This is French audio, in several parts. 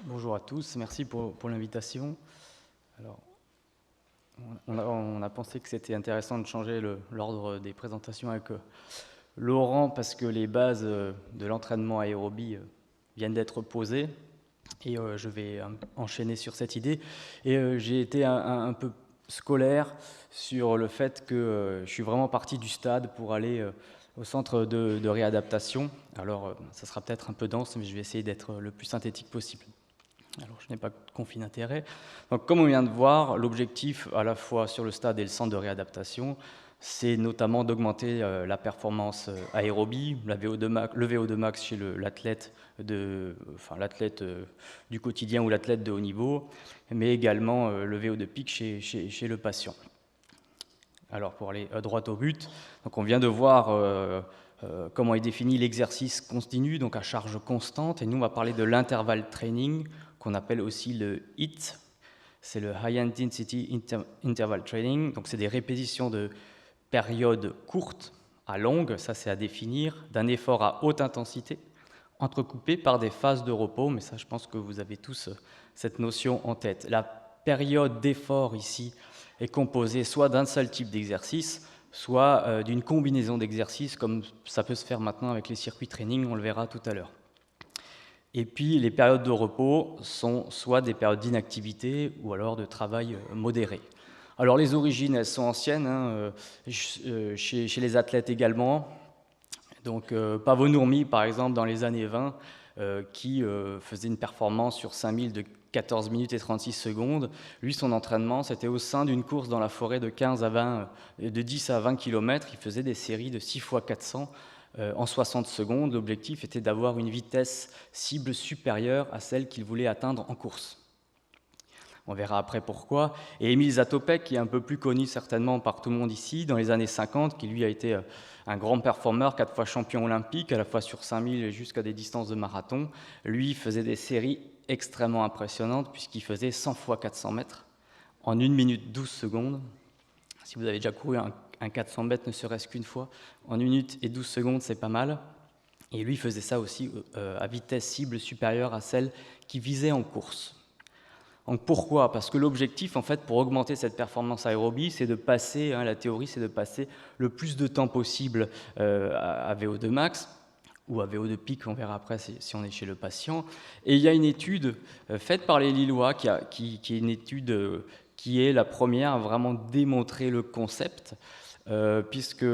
Bonjour à tous, merci pour l'invitation. Alors, on a pensé que c'était intéressant de changer l'ordre des présentations avec Laurent parce que les bases de l'entraînement aérobie viennent d'être posées et je vais enchaîner sur cette idée. Et j'ai été un peu scolaire sur le fait que je suis vraiment parti du stade pour aller au centre de réadaptation. Alors, ça sera peut-être un peu dense, mais je vais essayer d'être le plus synthétique possible. Alors, je n'ai pas de conflit d'intérêt. Donc, comme on vient de voir, l'objectif, à la fois sur le stade et le centre de réadaptation, c'est notamment d'augmenter la performance aérobie, le VO2 max chez l'athlète du quotidien ou l'athlète de haut niveau, mais également le VO2 pic chez le patient. Alors, pour aller droit au but, donc on vient de voir comment est défini l'exercice continu, donc à charge constante, et nous, on va parler de l'intervalle training, qu'on appelle aussi le HIIT, c'est le High Intensity Interval Training, donc c'est des répétitions de périodes courtes à longues, ça c'est à définir, d'un effort à haute intensité, entrecoupé par des phases de repos, mais ça je pense que vous avez tous cette notion en tête. La période d'effort ici est composée soit d'un seul type d'exercice, soit d'une combinaison d'exercices, comme ça peut se faire maintenant avec les circuits training, on le verra tout à l'heure. Et puis les périodes de repos sont soit des périodes d'inactivité ou alors de travail modéré. Alors les origines, elles sont anciennes, chez les athlètes également. Donc Paavo Nurmi, par exemple, dans les années 20, qui faisait une performance sur 5000 de 14 minutes et 36 secondes. Lui, son entraînement, c'était au sein d'une course dans la forêt de 10 à 20 km. Il faisait des séries de 6 fois 400 en 60 secondes. L'objectif était d'avoir une vitesse cible supérieure à celle qu'il voulait atteindre en course. On verra après pourquoi. Et Emil Zatopek, qui est un peu plus connu certainement par tout le monde ici, dans les années 50, qui lui a été un grand performeur, 4 fois champion olympique, à la fois sur 5000 et jusqu'à des distances de marathon. Lui faisait des séries extrêmement impressionnantes, puisqu'il faisait 100 fois 400 mètres en 1 minute 12 secondes. Si vous avez déjà couru un 400 mètres, ne serait-ce qu'une fois, en 1 minute et 12 secondes, c'est pas mal. Et lui faisait ça aussi à vitesse cible supérieure à celle qui visait en course. Donc pourquoi ? Parce que l'objectif, en fait, pour augmenter cette performance aérobie, c'est de passer, la théorie, c'est de passer le plus de temps possible à VO2 max, ou à VO2 pic, on verra après si on est chez le patient. Et il y a une étude faite par les Lillois, qui est une étude qui est la première à vraiment démontrer le concept, puisque,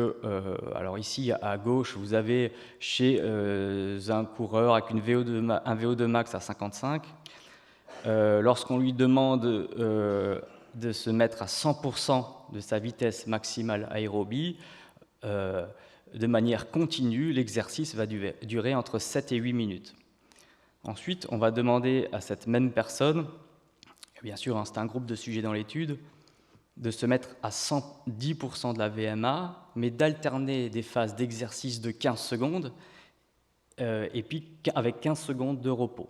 alors ici à gauche, vous avez chez un coureur avec un VO2 max à 55, lorsqu'on lui demande de se mettre à 100% de sa vitesse maximale aérobie, de manière continue, l'exercice va durer entre 7 et 8 minutes. Ensuite, on va demander à cette même personne, bien sûr, c'est un groupe de sujets dans l'étude, de se mettre à 110% de la VMA, mais d'alterner des phases d'exercice de 15 secondes et puis avec 15 secondes de repos.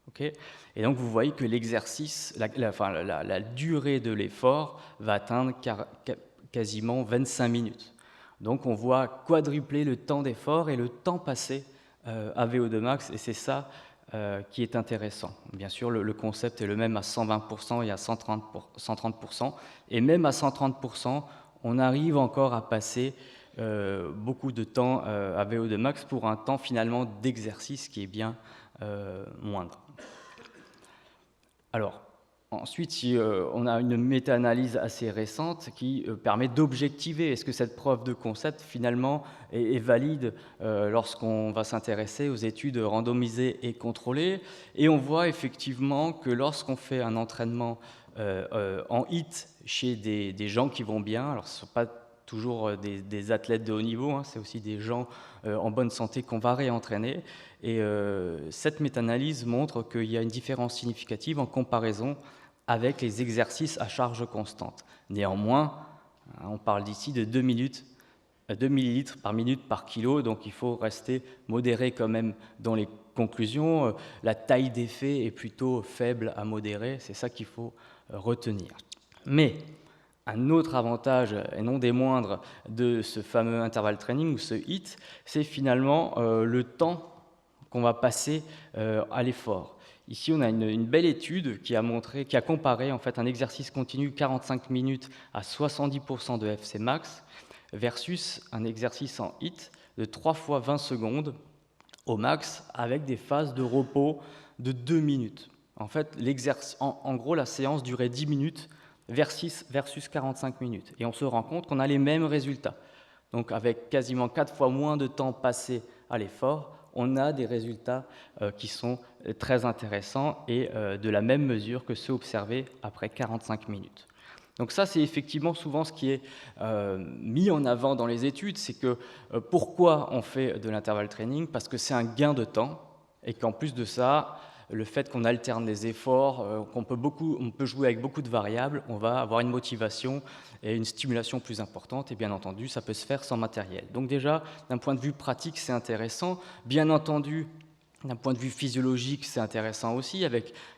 Okay. Et donc vous voyez que l'exercice, la durée de l'effort va atteindre quasiment 25 minutes. Donc on voit quadrupler le temps d'effort et le temps passé à VO2 max, et c'est ça qui est intéressant. Bien sûr, le concept est le même à 120% et à 130%, et même à 130%, on arrive encore à passer beaucoup de temps à VO2 max pour un temps finalement d'exercice qui est bien moindre. Alors, ensuite, si on a une méta-analyse assez récente qui permet d'objectiver est-ce que cette preuve de concept finalement est valide lorsqu'on va s'intéresser aux études randomisées et contrôlées. Et on voit effectivement que lorsqu'on fait un entraînement en HIIT chez des gens qui vont bien, alors ce ne sont pas toujours des athlètes de haut niveau, c'est aussi des gens en bonne santé qu'on va réentraîner. Et cette méta-analyse montre qu'il y a une différence significative en comparaison avec les exercices à charge constante. Néanmoins, on parle d'ici de 2 millilitres par minute par kilo, donc il faut rester modéré quand même dans les conclusions. La taille d'effet est plutôt faible à modérée, c'est ça qu'il faut retenir. Mais un autre avantage, et non des moindres, de ce fameux interval training ou ce HIIT, c'est finalement le temps qu'on va passer à l'effort. Ici, on a une belle étude qui a comparé en fait un exercice continu 45 minutes à 70% de FC max versus un exercice en HIIT de 3 fois 20 secondes au max avec des phases de repos de 2 minutes. En fait, en gros, la séance durait 10 minutes versus 45 minutes. Et on se rend compte qu'on a les mêmes résultats. Donc avec quasiment 4 fois moins de temps passé à l'effort, on a des résultats qui sont très intéressants et de la même mesure que ceux observés après 45 minutes. Donc ça, c'est effectivement souvent ce qui est mis en avant dans les études, c'est que pourquoi on fait de l'intervalle training? Parce que c'est un gain de temps et qu'en plus de ça, le fait qu'on alterne les efforts, on peut jouer avec beaucoup de variables, on va avoir une motivation et une stimulation plus importante, et bien entendu, ça peut se faire sans matériel. Donc déjà, d'un point de vue pratique, c'est intéressant. Bien entendu, d'un point de vue physiologique, c'est intéressant aussi,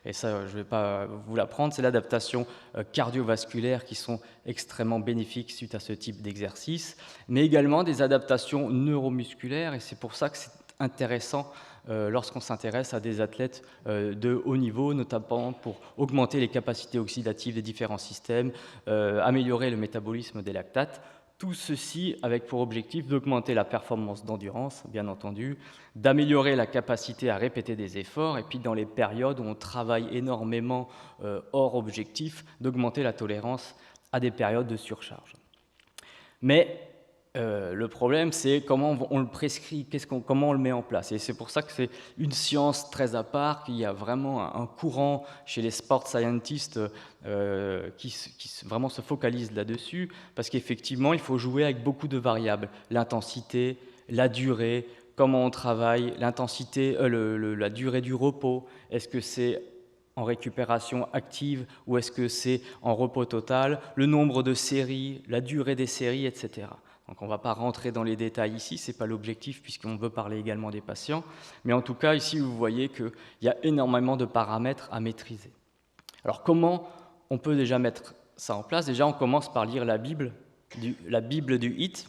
et ça, je ne vais pas vous l'apprendre, c'est l'adaptation cardiovasculaire qui sont extrêmement bénéfiques suite à ce type d'exercice, mais également des adaptations neuromusculaires, et c'est pour ça que c'est intéressant lorsqu'on s'intéresse à des athlètes de haut niveau, notamment pour augmenter les capacités oxydatives des différents systèmes, améliorer le métabolisme des lactates. Tout ceci avec pour objectif d'augmenter la performance d'endurance, bien entendu, d'améliorer la capacité à répéter des efforts, et puis dans les périodes où on travaille énormément hors objectif, d'augmenter la tolérance à des périodes de surcharge. Mais le problème, c'est comment on le prescrit, comment on le met en place. Et c'est pour ça que c'est une science très à part, qu'il y a vraiment un courant chez les sport scientists qui vraiment se focalise là-dessus, parce qu'effectivement, il faut jouer avec beaucoup de variables. L'intensité, la durée, comment on travaille, l'intensité, la durée du repos, est-ce que c'est en récupération active ou est-ce que c'est en repos total, le nombre de séries, la durée des séries, etc. Donc on ne va pas rentrer dans les détails ici, ce n'est pas l'objectif puisqu'on veut parler également des patients, mais en tout cas ici vous voyez qu'il y a énormément de paramètres à maîtriser. Alors comment on peut déjà mettre ça en place? Déjà on commence par lire la Bible du HIIT,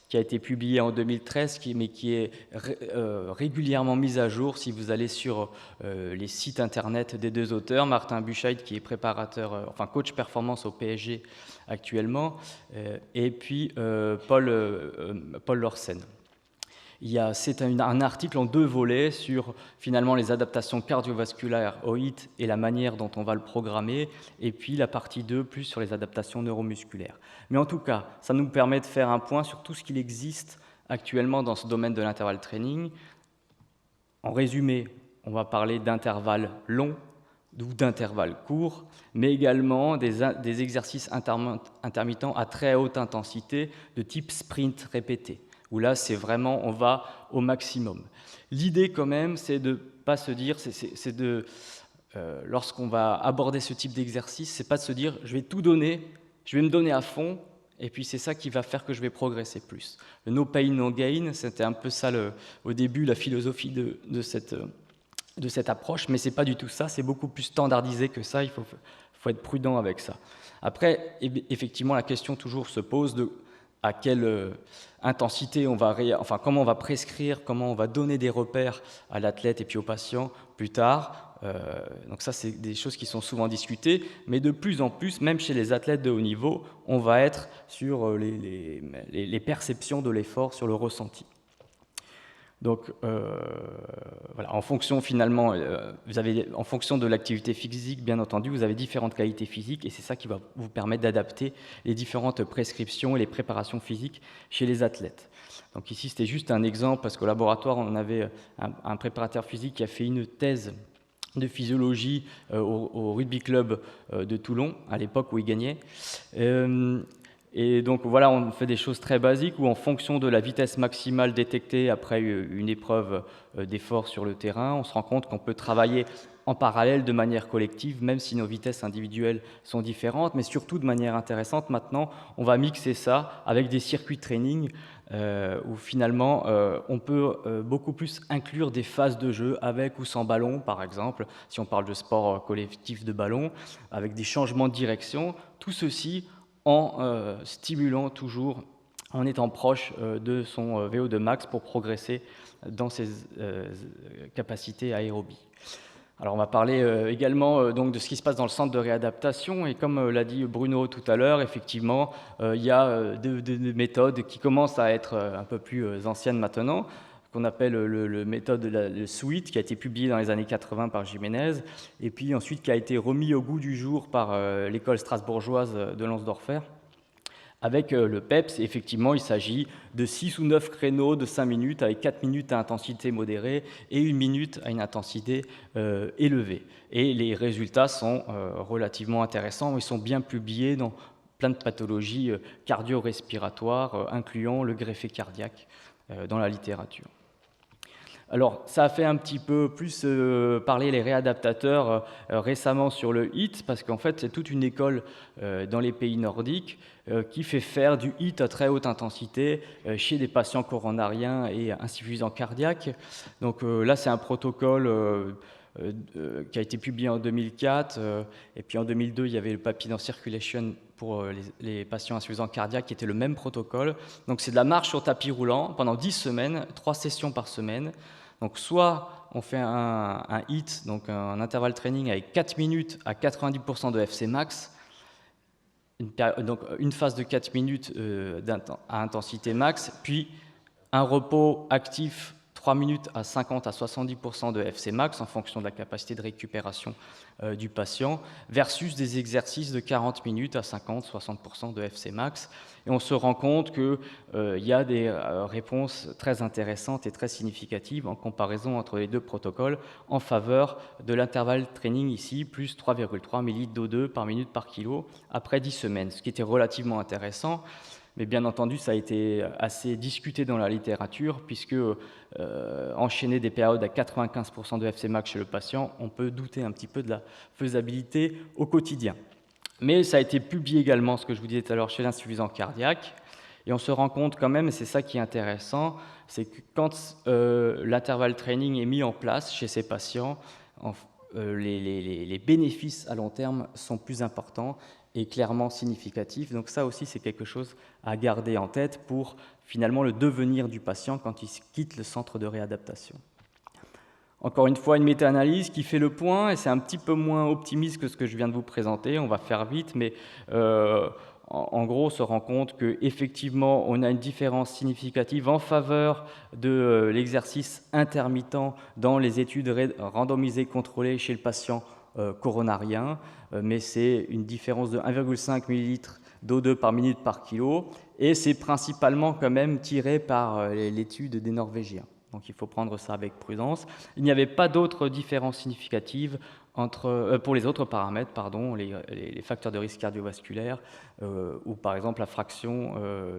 qui a été publiée en 2013, mais qui est régulièrement mise à jour si vous allez sur les sites internet des deux auteurs, Martin Buchheit, qui est coach performance au PSG actuellement, et puis Paul Lorsen. C'est un article en 2 volets sur finalement les adaptations cardiovasculaires au HIIT et la manière dont on va le programmer, et puis la partie 2 plus sur les adaptations neuromusculaires. Mais en tout cas, ça nous permet de faire un point sur tout ce qu'il existe actuellement dans ce domaine de l'intervalle training. En résumé, on va parler d'intervalles longs ou d'intervalles courts, mais également des exercices intermittents à très haute intensité de type sprint répété, où là, c'est vraiment, on va au maximum. L'idée, quand même, c'est de pas se dire, lorsqu'on va aborder ce type d'exercice, c'est pas de se dire, je vais tout donner, je vais me donner à fond, et puis c'est ça qui va faire que je vais progresser plus. Le no pain, no gain, c'était un peu ça, au début, la philosophie de cette approche, mais c'est pas du tout ça, c'est beaucoup plus standardisé que ça, il faut être prudent avec ça. Après, effectivement, la question toujours se pose de à quelle intensité comment on va prescrire, comment on va donner des repères à l'athlète et puis au patient plus tard. Donc ça, c'est des choses qui sont souvent discutées, mais de plus en plus, même chez les athlètes de haut niveau, on va être sur les perceptions de l'effort, sur le ressenti. Donc voilà, en fonction finalement, en fonction de l'activité physique, bien entendu, vous avez différentes qualités physiques et c'est ça qui va vous permettre d'adapter les différentes prescriptions et les préparations physiques chez les athlètes. Donc ici, c'était juste un exemple parce qu'au laboratoire, on avait un préparateur physique qui a fait une thèse de physiologie au rugby club de Toulon, à l'époque où il gagnait. Et donc voilà, on fait des choses très basiques où en fonction de la vitesse maximale détectée après une épreuve d'effort sur le terrain, on se rend compte qu'on peut travailler en parallèle de manière collective, même si nos vitesses individuelles sont différentes, mais surtout de manière intéressante. Maintenant, on va mixer ça avec des circuits de training où finalement on peut beaucoup plus inclure des phases de jeu avec ou sans ballon, par exemple, si on parle de sport collectif de ballon, avec des changements de direction, tout ceci en stimulant toujours en étant proche de son VO2 max pour progresser dans ses capacités aérobies. Alors on va parler également donc de ce qui se passe dans le centre de réadaptation, et comme l'a dit Bruno tout à l'heure, effectivement, il y a des méthodes qui commencent à être un peu plus anciennes maintenant, qu'on appelle le méthode le SWIT, qui a été publié dans les années 80 par Jiménez, et puis ensuite qui a été remis au goût du jour par l'école strasbourgeoise de Lansdorfer. Avec le PEPS, effectivement, il s'agit de 6 ou 9 créneaux de 5 minutes avec 4 minutes à intensité modérée et 1 minute à une intensité élevée. Et les résultats sont relativement intéressants. Ils sont bien publiés dans plein de pathologies cardio-respiratoires, incluant le greffé cardiaque dans la littérature. Alors, ça a fait un petit peu plus parler les réadaptateurs récemment sur le HIIT, parce qu'en fait, c'est toute une école dans les pays nordiques qui fait faire du HIIT à très haute intensité chez des patients coronariens et insuffisants cardiaques. Donc là, c'est un protocole qui a été publié en 2004, et puis en 2002, il y avait le papier dans Circulation pour les patients insuffisants cardiaques, qui était le même protocole. Donc c'est de la marche sur tapis roulant pendant 10 semaines, 3 sessions par semaine. Donc soit on fait un HIIT, donc un intervalle training avec 4 minutes à 90% de FC max, donc une phase de 4 minutes à intensité max, puis un repos actif 3 minutes à 50 à 70% de FC max en fonction de la capacité de récupération du patient, versus des exercices de 40 minutes à 50-60% de FC max. Et on se rend compte qu'il y a des réponses très intéressantes et très significatives en comparaison entre les deux protocoles en faveur de l'intervalle training ici, plus 3,3 ml d'O2 par minute par kilo après 10 semaines, ce qui était relativement intéressant. Mais bien entendu, ça a été assez discuté dans la littérature, puisque enchaîner des périodes à 95% de FC max chez le patient, on peut douter un petit peu de la faisabilité au quotidien. Mais ça a été publié également, ce que je vous disais tout à l'heure, chez l'insuffisant cardiaque, et on se rend compte quand même, et c'est ça qui est intéressant, c'est que quand l'intervalle training est mis en place chez ces patients, les bénéfices à long terme sont plus importants et clairement significatif. Donc ça aussi, c'est quelque chose à garder en tête pour finalement le devenir du patient quand il quitte le centre de réadaptation. Encore une fois, une méta-analyse qui fait le point, et c'est un petit peu moins optimiste que ce que je viens de vous présenter. On va faire vite, mais en gros, on se rend compte qu'effectivement, on a une différence significative en faveur de l'exercice intermittent dans les études randomisées contrôlées chez le patient coronarien, mais c'est une différence de 1,5 ml d'O2 par minute par kilo, et c'est principalement quand même tiré par l'étude des Norvégiens. Donc il faut prendre ça avec prudence. Il n'y avait pas d'autres différences significatives pour les autres paramètres, les facteurs de risque cardiovasculaire ou par exemple la fraction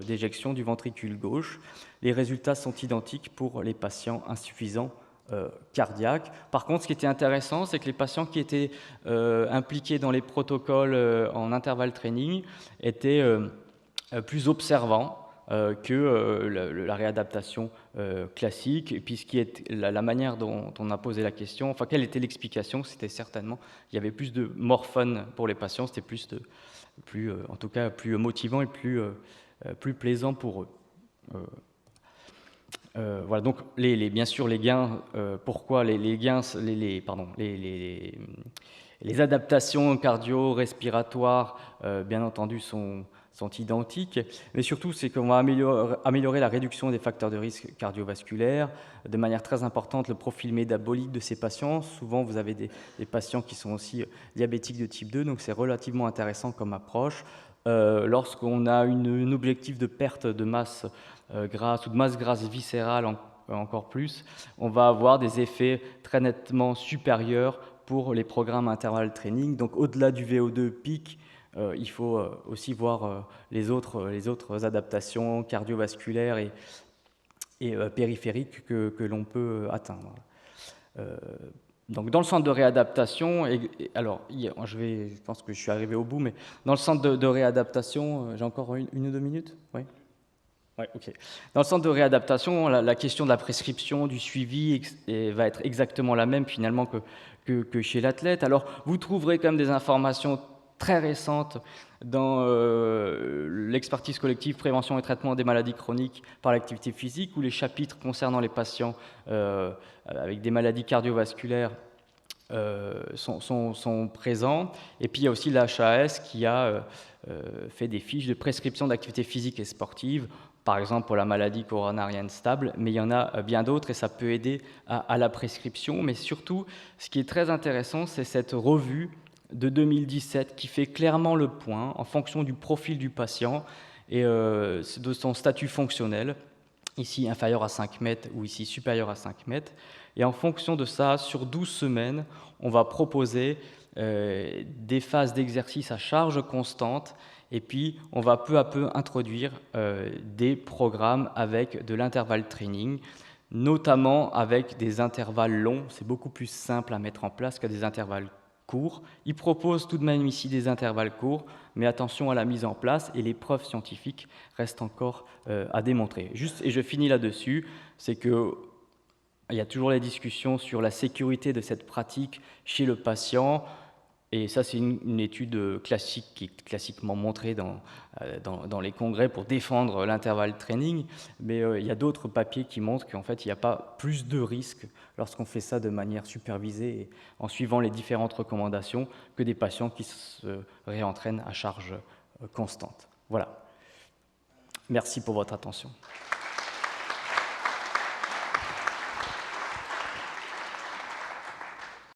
d'éjection du ventricule gauche. Les résultats sont identiques pour les patients insuffisants cardiaques. Par contre, ce qui était intéressant, c'est que les patients qui étaient impliqués dans les protocoles en intervalle training étaient plus observants que la réadaptation classique. Et puis ce qui est la manière dont on a posé la question, enfin quelle était l'explication, c'était certainement, il y avait plus de more fun pour les patients, c'était en tout cas plus motivant et plus plaisant pour eux. Voilà, donc bien sûr les gains, pourquoi les gains, les adaptations cardio-respiratoires, bien entendu, sont identiques, mais surtout c'est qu'on va améliorer la réduction des facteurs de risque cardiovasculaires, de manière très importante le profil métabolique de ces patients. Souvent vous avez des patients qui sont aussi diabétiques de type 2, donc c'est relativement intéressant comme approche. Lorsqu'on a un objectif de perte de masse grasse ou de masse grasse viscérale encore plus, on va avoir des effets très nettement supérieurs pour les programmes intervalle training. Donc au-delà du VO2 pic, il faut aussi voir les autres adaptations cardiovasculaires et périphériques que l'on peut atteindre. Donc dans le centre de réadaptation, alors je pense que je suis arrivé au bout, mais dans le centre de réadaptation, j'ai encore une ou deux minutes, oui. Ouais, ok. Dans le centre de réadaptation, la question de la prescription, du suivi va être exactement la même finalement que chez l'athlète. Alors vous trouverez quand même des informations très récentes dans l'expertise collective, prévention et traitement des maladies chroniques par l'activité physique, où les chapitres concernant les patients avec des maladies cardiovasculaires sont présents. Et puis il y a aussi l'HAS qui a fait des fiches de prescription d'activité physique et sportive, par exemple pour la maladie coronarienne stable, mais il y en a bien d'autres et ça peut aider à la prescription. Mais surtout, ce qui est très intéressant, c'est cette revue de 2017 qui fait clairement le point en fonction du profil du patient et de son statut fonctionnel, ici inférieur à 5 mètres ou ici supérieur à 5 mètres. Et en fonction de ça, sur 12 semaines, on va proposer des phases d'exercice à charge constante et puis on va peu à peu introduire des programmes avec de l'intervalle training, notamment avec des intervalles longs. C'est beaucoup plus simple à mettre en place que des intervalles courts. Il propose tout de même ici des intervalles courts, mais attention à la mise en place et les preuves scientifiques restent encore à démontrer. Juste, et je finis là-dessus, c'est que il y a toujours les discussions sur la sécurité de cette pratique chez le patient. Et ça, c'est une étude classique qui est classiquement montrée dans les congrès pour défendre l'intervalle training. Mais il y a d'autres papiers qui montrent qu'en fait, il n'y a pas plus de risques lorsqu'on fait ça de manière supervisée et en suivant les différentes recommandations que des patients qui se réentraînent à charge constante. Voilà. Merci pour votre attention.